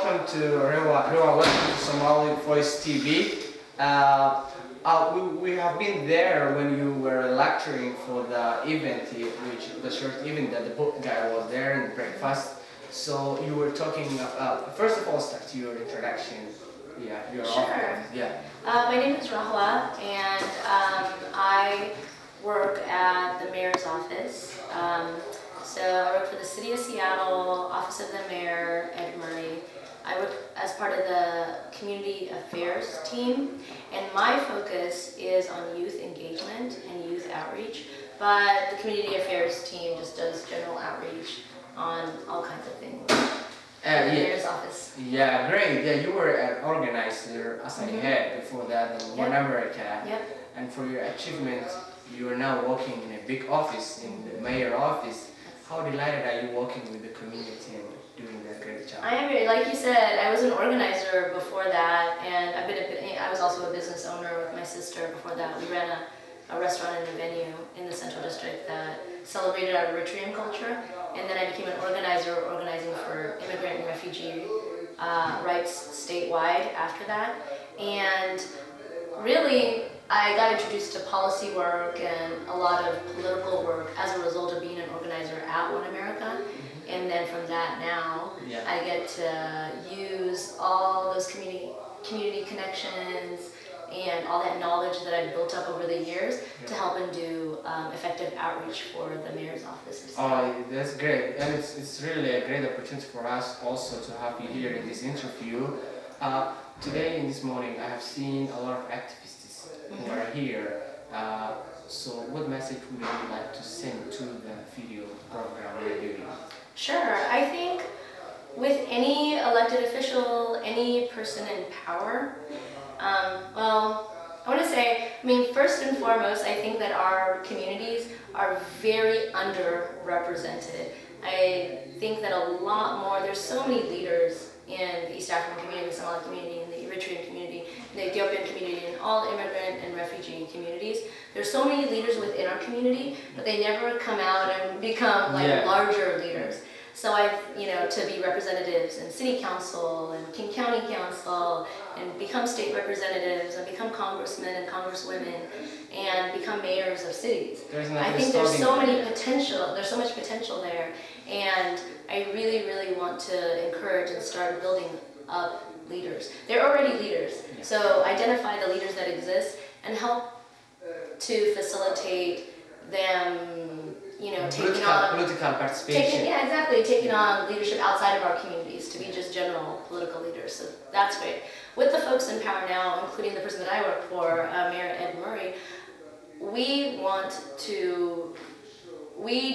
welcome to welcome to Somali Voice TV. We have been there when you were lecturing for the event, which the short event that the book guy was there in the breakfast. So you were talking. First of all, start your introduction. Yeah, your Sure. Yeah. My name is Rahla, and I work at the mayor's office. So I work for the City of Seattle, Office of the Mayor, Ed Murray. I work as part of the Community Affairs team, and my focus is on youth engagement and youth outreach, but the Community Affairs team just does general outreach on all kinds of things. The mayor's office. Yeah, great. Yeah, you were an organizer as I had before that in One America. Yep. And for your achievement, you are now working in a big office, in the mayor office. How delighted are you working with the community and doing that great job? I am very, like you said, I was an organizer before that, and I was also a business owner with my sister before that. We ran a restaurant and a venue in the Central District that celebrated our Eritrean culture, and then I became an organizer, organizing for immigrant and refugee rights statewide after that. And really, I got introduced to policy work and a lot of political work as a result of being an organizer at One America. And then from that now, I get to use all those community connections and all that knowledge that I've built up over the years to help and do effective outreach for the mayor's office. Oh, that's great. And it's really a great opportunity for us also to have you here in this interview. Today, in this morning, I have seen a lot of activists who are here. So what message would you like to send to the video program we're doing? Sure. I think with any elected official, any person in power, I want to say, first and foremost, I think that our communities are very underrepresented. I think that a lot more, there's so many leaders in the East African community, the Somali community, in the Eritrean community, in the Ethiopian community, and all immigrant and refugee communities. There's so many leaders within our community, but they never come out and become larger leaders. So to be representatives in city council and King County council and become state representatives and become congressmen and congresswomen and become mayors of cities. I think there's so much potential there, and I really, really want to encourage and start building up leaders. They're already leaders, so identify the leaders that exist and help to facilitate them taking on political participation. taking on leadership outside of our communities to be just general political leaders. So that's great. With the folks in power now, including the person that I work for, Mayor Ed Murray, we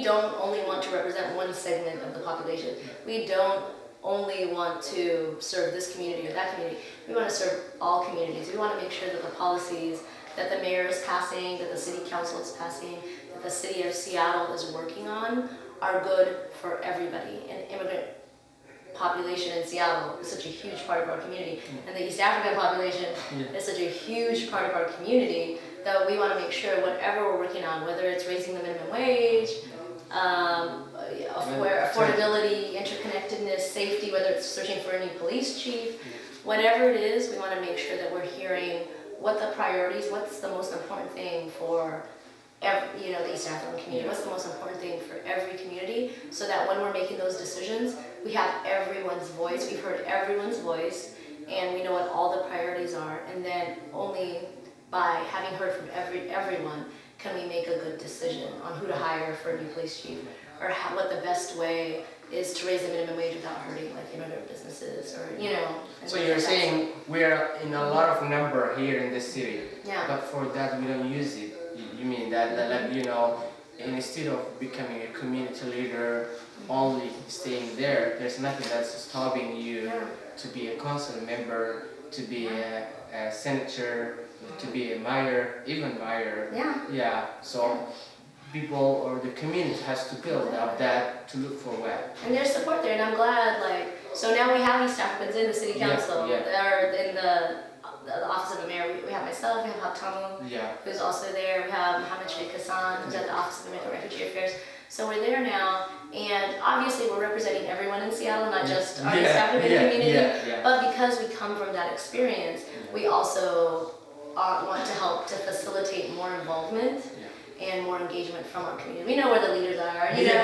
don't only want to represent one segment of the population. We don't only want to serve this community or that community. We want to serve all communities. We want to make sure that the policies that the mayor is passing, that the city council is passing, that the city of Seattle is working on are good for everybody. And immigrant population in Seattle is such a huge part of our community, and the East African population is such a huge part of our community that we want to make sure whatever we're working on, whether it's raising the minimum wage, affordability, interconnectedness, safety, whether it's searching for a new police chief, whatever it is, we want to make sure that we're hearing what the priorities, what's the most important thing for the East African community, what's the most important thing for every community, so that when we're making those decisions, we have everyone's voice, we've heard everyone's voice, and we know what all the priorities are, and then only by having heard from everyone can we make a good decision on who to hire for a new police chief, or what the best way is to raise the minimum wage without hurting immigrant businesses, or So you're saying we are in a lot of number here in this city, but for that we don't use it. You mean that instead of becoming a community leader, only staying there, there's nothing that's stopping you to be a council member, to be a senator, to be a mayor, even mayor. So people or the community has to build up that to look for what. And there's support there, and I'm glad, so now we have East Africans in the city council, or in the office of the mayor. We have myself, we have Haptamu, who's also there, we have Mohammed Sheikh Hassan, who's at the office of the Refugee Affairs. So we're there now, and obviously we're representing everyone in Seattle, not just our East Yeah, African yeah, community. yeah, yeah. But because we come from that experience, we also want to help to facilitate more involvement and more engagement from our community. We know where the leaders are, we know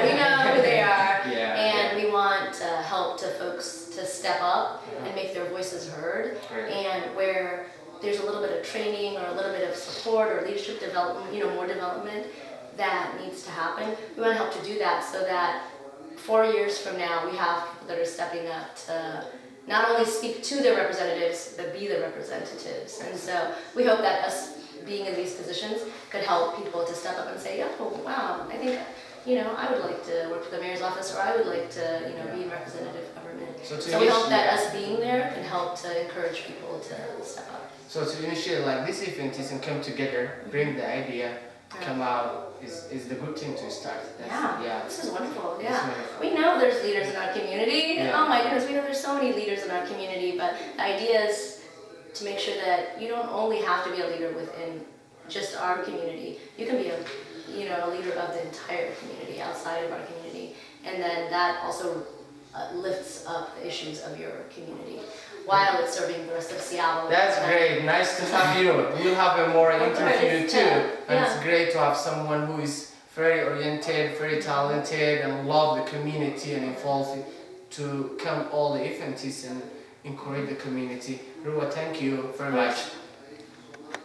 who they are, and we want to help to folks to step up and make their voices heard. And where there's a little bit of training or a little bit of support or leadership development, more development that needs to happen, we want to help to do that so that 4 years from now we have people that are stepping up to not only speak to their representatives, but be the representatives. And so we hope that us being in these positions could help people to step up and say, oh, wow, I think, I would like to work for the mayor's office, or I would like to, be in representative government. So we hope that us being there can help to encourage people to step up. So to initiate like this event is and come together, bring the idea, come out is the good thing to start. This is wonderful. We know there's leaders in our community. Oh my goodness, we know there's so many leaders in our community, but the idea is to make sure that you don't only have to be a leader within just our community. You can be a leader of the entire community, outside of our community, and then that also lifts up the issues of your community while it's serving the rest of Seattle. That's great. Nice to have you. We'll have a more interview too. And it's great to have someone who is very oriented, very talented, and love the community and involved to come all the events and encourage the community. Ruwa, thank you very much.